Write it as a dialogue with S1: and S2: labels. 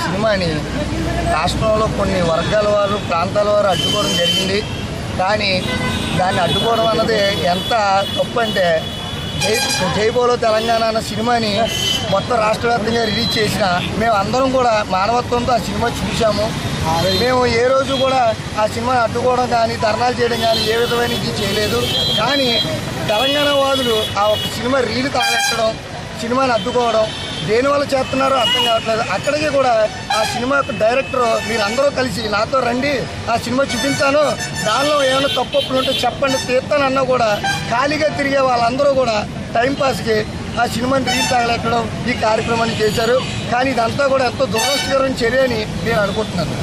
S1: సినిమాని రాష్ట్రంలో కొన్ని వర్గాల వారు ప్రాంతాల వారు అడ్డుకోవడం జరిగింది. కానీ దాన్ని అడ్డుకోవడం అన్నది ఎంత తప్పు అంటే జై బోలో తెలంగాణ అన్న సినిమాని మొత్తం రాష్ట్ర వ్యాప్తంగా రిలీజ్ చేసిన మేము అందరం కూడా మానవత్వంతో ఆ సినిమా చూసాము. మేము ఏ రోజు కూడా ఆ సినిమాని అడ్డుకోవడం కానీ ధర్నాలు చేయడం కానీ ఏ విధమైన ఇది చేయలేదు. కానీ తెలంగాణ వాదులు ఆ ఒక సినిమా రీలు తాగెట్టడం, సినిమాని అడ్డుకోవడం దేనివల్ల చేస్తున్నారో అర్థం కావట్లేదు. అక్కడికి కూడా ఆ సినిమా యొక్క డైరెక్టర్ మీరు అందరూ కలిసి నాతో రండి, ఆ సినిమా చూపించాను, దానిలో ఏమైనా తప్పులు ఉంటే చెప్పండి తీస్తానన్నా కూడా ఖాళీగా తిరిగే వాళ్ళందరూ కూడా టైంపాస్కి ఆ సినిమాని రీల్ తగలెట్టడం ఈ కార్యక్రమాన్ని చేశారు. కానీ ఇదంతా కూడా ఎంతో దురదృష్టకరమైన చర్య అని నేను అనుకుంటున్నాను.